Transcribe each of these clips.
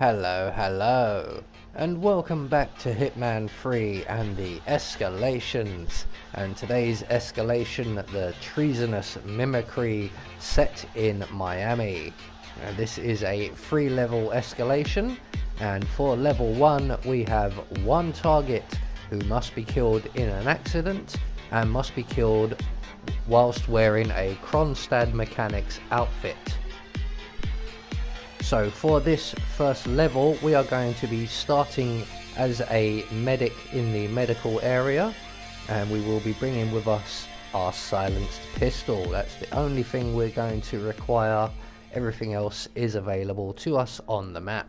Hello, and welcome back to Hitman 3 and the Escalations. And today's escalation, the Treasonous Mimicry, set in Miami. And this is a 3-level escalation, and for level 1 we have one target who must be killed in an accident and must be killed whilst wearing a Kronstadt Mechanics outfit. So for this first level we are going to be starting as a medic in the medical area, and we will be bringing with us our silenced pistol. That's the only thing we're going to require. Everything else is available to us on the map.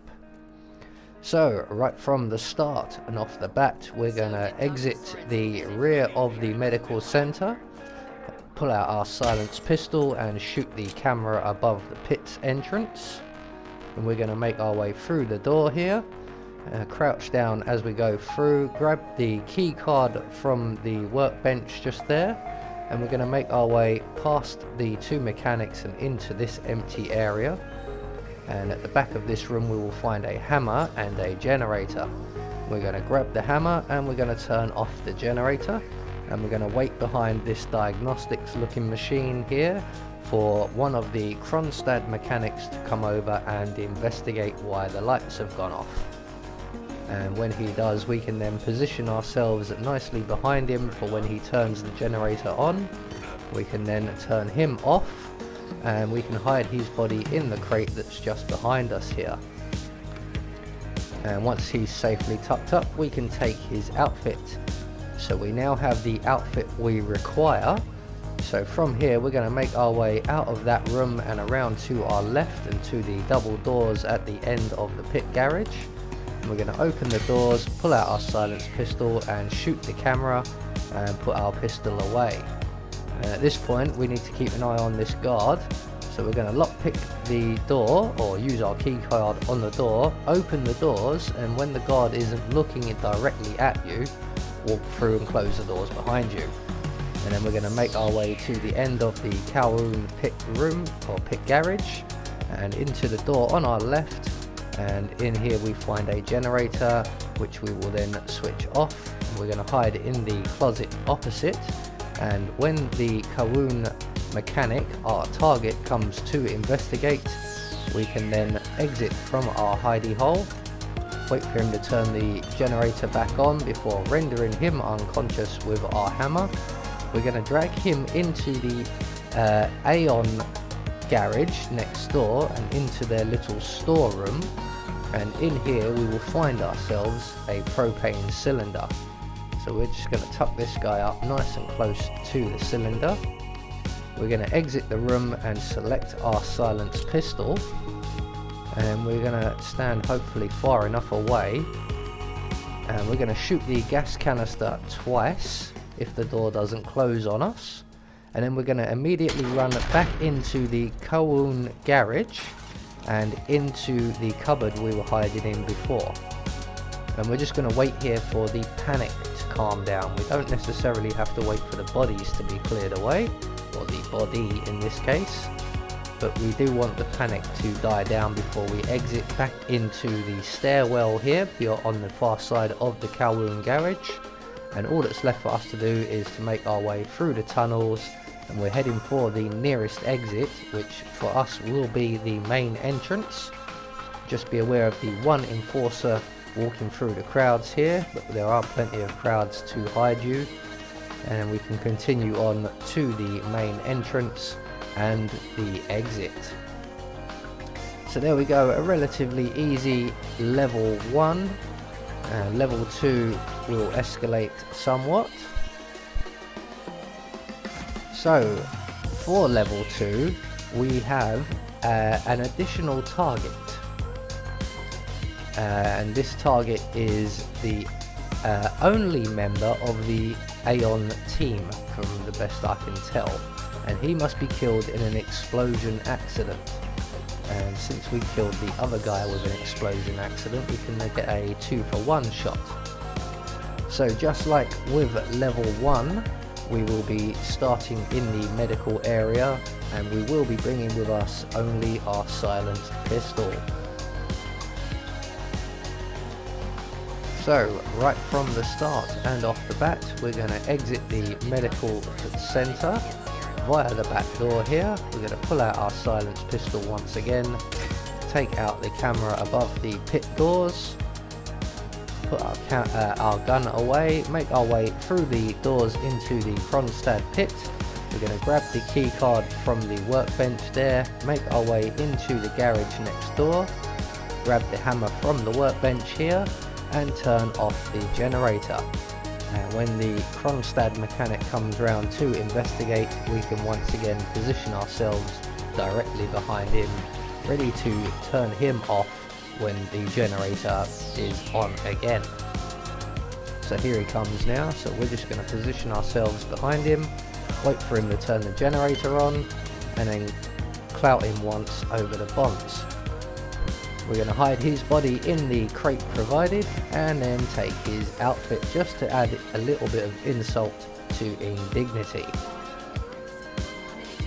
So right from the start and off the bat, we're going to exit the rear of the medical center, pull out our silenced pistol and shoot the camera above the pit's entrance. And we're going to make our way through the door here, crouch down as we go through, grab the key card from the workbench just there, and we're going to make our way past the two mechanics and into this empty area. And at the back of this room we will find a hammer and a generator. We're going to grab the hammer and we're going to turn off the generator, and we're going to wait behind this diagnostics looking machine here for one of the Kronstadt mechanics to come over and investigate why the lights have gone off. And when he does, we can then position ourselves nicely behind him for when he turns the generator on. We can then turn him off, and we can hide his body in the crate that's just behind us here. And once he's safely tucked up, we can take his outfit. So we now have the outfit we require. So from here we're going to make our way out of that room and around to our left and to the double doors at the end of the pit garage. And we're going to open the doors, pull out our silenced pistol and shoot the camera and put our pistol away. And at this point we need to keep an eye on this guard. So we're going to lockpick the door, or use our key card on the door, open the doors, and when the guard isn't looking directly at you, walk through and close the doors behind you. And then we're going to make our way to the end of the Kowloon pit room or pit garage and into the door on our left, and in here we find a generator which we will then switch off. And we're going to hide in the closet opposite, and when the Kowloon mechanic, our target, comes to investigate, we can then exit from our hidey hole, wait for him to turn the generator back on before rendering him unconscious with our hammer. We're going to drag him into the Aeon garage next door and into their little storeroom, and in here we will find ourselves a propane cylinder. So we're just going to tuck this guy up nice and close to the cylinder. We're going to exit the room and select our silenced pistol, and we're going to stand hopefully far enough away, and we're going to shoot the gas canister twice if the door doesn't close on us, and then we're going to immediately run back into the Kowloon garage and into the cupboard we were hiding in before. And we're just going to wait here for the panic to calm down. We don't necessarily have to wait for the bodies to be cleared away, or the body in this case, but we do want the panic to die down before we exit back into the stairwell here on the far side of the Kowloon garage. And all that's left for us to do is to make our way through the tunnels, and we're heading for the nearest exit, which for us will be the main entrance. Just be aware of the one enforcer walking through the crowds here, but there are plenty of crowds to hide you, and we can continue on to the main entrance and the exit. So there we go, a relatively easy level 1. Level 2 will escalate somewhat. So for level 2 we have an additional target, and this target is the only member of the Aeon team, from the best I can tell, and he must be killed in an explosion accident. And since we killed the other guy with an explosion accident, we can get a 2-for-1 shot. So just like with level 1, we will be starting in the medical area, and we will be bringing with us only our silenced pistol. So right from the start and off the bat, we're going to exit the medical centre via the back door here. We're going to pull out our silenced pistol once again, take out the camera above the pit doors, put our gun away, make our way through the doors into the Kronstadt pit. We're going to grab the key card from the workbench there, make our way into the garage next door, grab the hammer from the workbench here, and turn off the generator. And when the Kronstadt mechanic comes round to investigate, we can once again position ourselves directly behind him, ready to turn him off when the generator is on again. So here he comes now, so we're just going to position ourselves behind him, wait for him to turn the generator on, and then clout him once over the bonds. We're going to hide his body in the crate provided, and then take his outfit just to add a little bit of insult to indignity.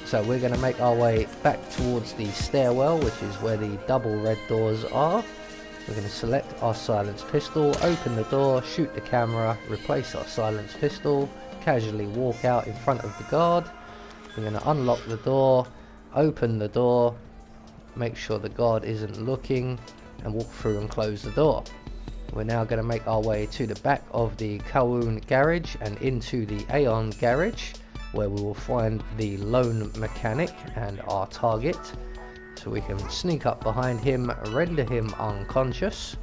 So we're going to make our way back towards the stairwell, which is where the double red doors are. We're going to select our silenced pistol, open the door, shoot the camera, replace our silenced pistol, casually walk out in front of the guard. We're going to unlock the door, open the door, make sure the guard isn't looking, and walk through and close the door. We're now going to make our way to the back of the Kowloon garage and into the Aeon garage, where we will find the lone mechanic and our target, so we can sneak up behind him, render him unconscious,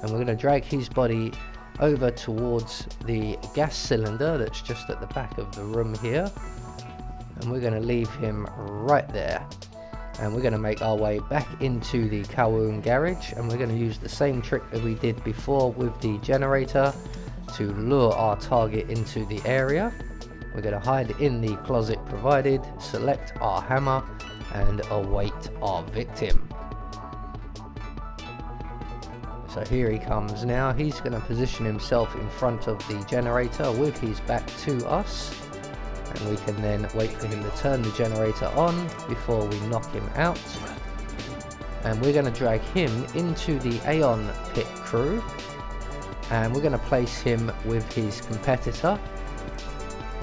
and we're going to drag his body over towards the gas cylinder that's just at the back of the room here, and we're going to leave him right there. And we're going to make our way back into the Kowloon garage, and we're going to use the same trick that we did before with the generator to lure our target into the area. We're going to hide in the closet provided, select our hammer, and await our victim. So here he comes now. He's going to position himself in front of the generator with his back to us, and we can then wait for him to turn the generator on before we knock him out. And we're going to drag him into the Aeon pit crew, and we're going to place him with his competitor,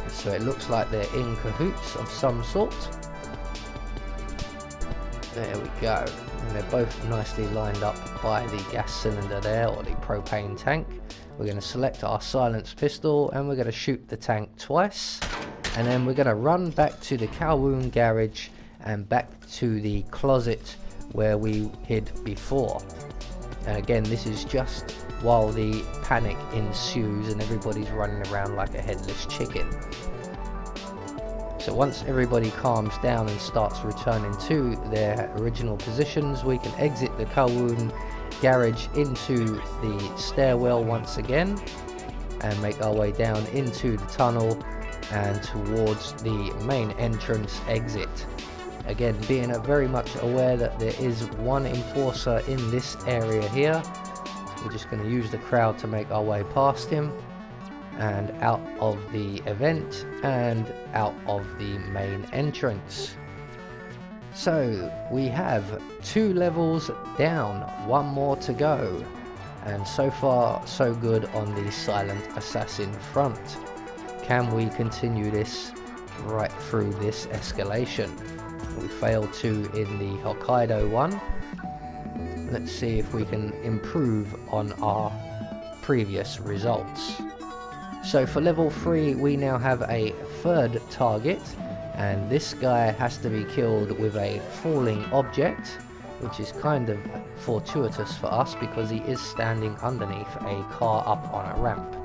so it looks like they're in cahoots of some sort. There we go, and they're both nicely lined up by the gas cylinder there, or the propane tank. We're going to select our silenced pistol, and we're going to shoot the tank twice. And then we're going to run back to the Kowloon garage and back to the closet where we hid before. And again, this is just while the panic ensues and everybody's running around like a headless chicken. So once everybody calms down and starts returning to their original positions, we can exit the Kowloon garage into the stairwell once again and make our way down into the tunnel and towards the main entrance exit. Again, being very much aware that there is one enforcer in this area here, so we're just going to use the crowd to make our way past him and out of the event and out of the main entrance. So we have 2 levels down, 1 more to go, and so far so good on the silent assassin front. Can we continue this right through this escalation? We failed to in the Hokkaido one. Let's see if we can improve on our previous results. So for level 3 we now have a 3rd target, and this guy has to be killed with a falling object, which is kind of fortuitous for us because he is standing underneath a car up on a ramp.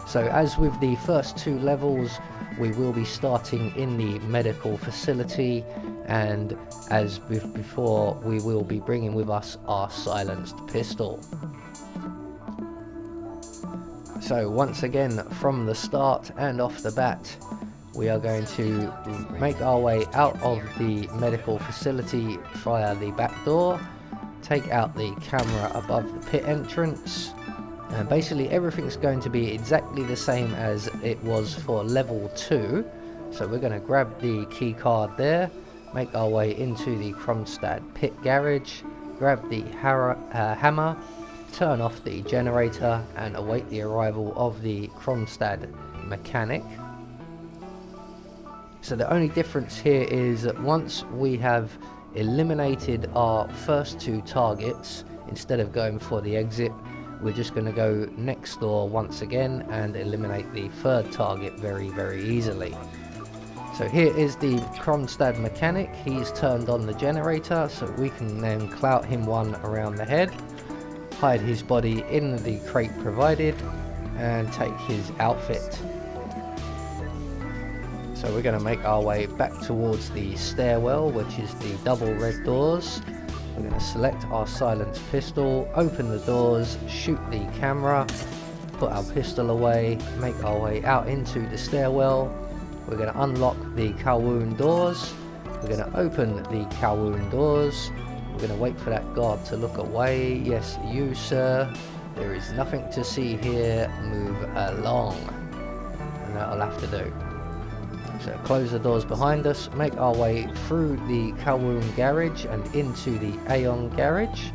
So as with the first 2 levels, we will be starting in the medical facility, and as with before, we will be bringing with us our silenced pistol. So once again, from the start and off the bat, we are going to make our way out of the medical facility via the back door, take out the camera above the pit entrance, and basically everything's going to be exactly the same as it was for level 2. So we're going to grab the key card there, make our way into the Kronstadt pit garage, grab the hammer, turn off the generator and await the arrival of the Kronstadt mechanic. So the only difference here is that once we have eliminated our first two targets, instead of going for the exit, we're just going to go next door once again and eliminate the third target very, very easily. So here is the Kronstadt mechanic. He's turned on the generator, so we can then clout him one around the head, hide his body in the crate provided, and take his outfit. So we're going to make our way back towards the stairwell, which is the double red doors. We're going to select our silenced pistol, open the doors, shoot the camera, put our pistol away, make our way out into the stairwell. We're going to unlock the Kowloon doors. We're going to open the Kowloon doors. We're going to wait for that guard to look away. Yes, you sir. There is nothing to see here. Move along. And that'll have to do. So close the doors behind us, make our way through the Kowloon garage and into the Aeon garage.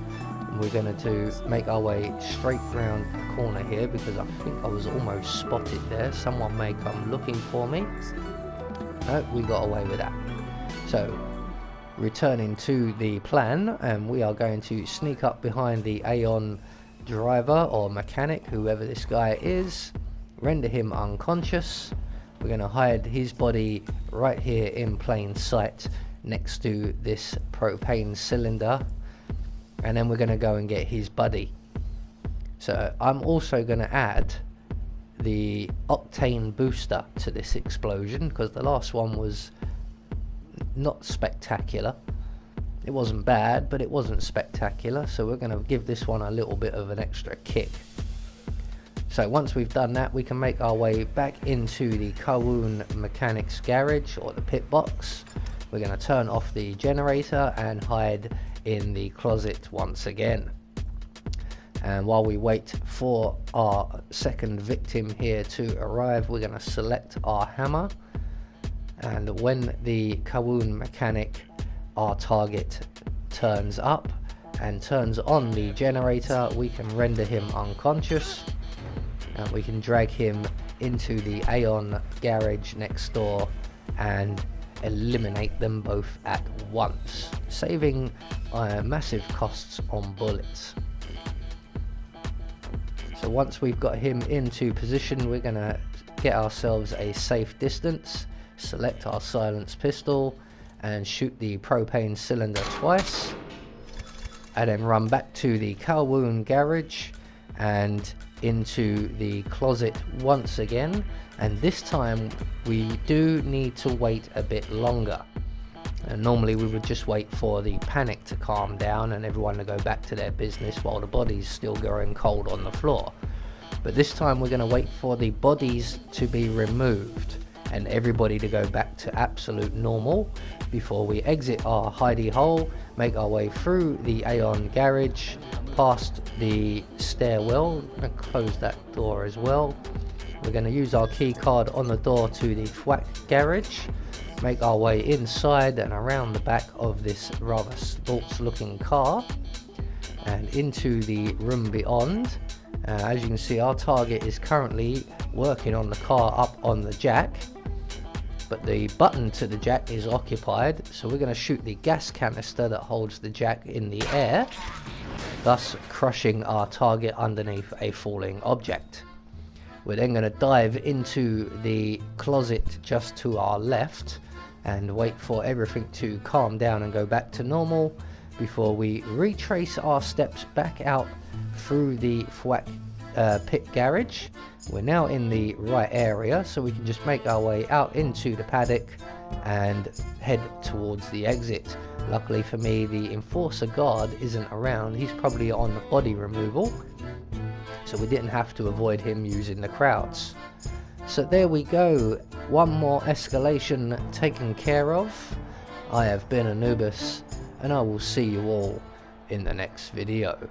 And we're going to make our way straight round the corner here, because I think I was almost spotted there. Someone may come looking for me. No, we got away with that. So returning to the plan, and we are going to sneak up behind the Aeon driver or mechanic, whoever this guy is, render him unconscious. We're going to hide his body right here in plain sight next to this propane cylinder, and then we're going to go and get his buddy. So I'm also going to add the octane booster to this explosion, because the last one was not spectacular. It wasn't bad, but it wasn't spectacular, so we're going to give this one a little bit of an extra kick. So once we've done that, we can make our way back into the Kowloon Mechanics garage, or the pit box. We're going to turn off the generator and hide in the closet once again. And while we wait for our second victim here to arrive, we're going to select our hammer. And when the Kowloon Mechanic, our target, turns up and turns on the generator, we can render him unconscious. And we can drag him into the Aeon garage next door and eliminate them both at once, saving massive costs on bullets. So once we've got him into position, we're going to get ourselves a safe distance, select our silenced pistol and shoot the propane cylinder twice, and then run back to the Kowloon garage and into the closet once again. And this time we do need to wait a bit longer. And normally we would just wait for the panic to calm down and everyone to go back to their business while the body's still going cold on the floor. But this time we're going to wait for the bodies to be removed and everybody to go back to absolute normal before we exit our hidey hole, make our way through the Aeon garage, past the stairwell, and close that door as well. We're going to use our key card on the door to the FWAC garage, make our way inside and around the back of this rather sports looking car and into the room beyond. As you can see, our target is currently working on the car up on the jack, but the button to the jack is occupied, so we're going to shoot the gas canister that holds the jack in the air, thus crushing our target underneath a falling object. We're then going to dive into the closet just to our left and wait for everything to calm down and go back to normal before we retrace our steps back out through the FWAC pit garage. We're now in the right area, so we can just make our way out into the paddock and head towards the exit. Luckily for me, the enforcer guard isn't around. He's probably on body removal, so we didn't have to avoid him using the crowds. So there we go, one more escalation taken care of. I have been Anubis, and I will see you all in the next video.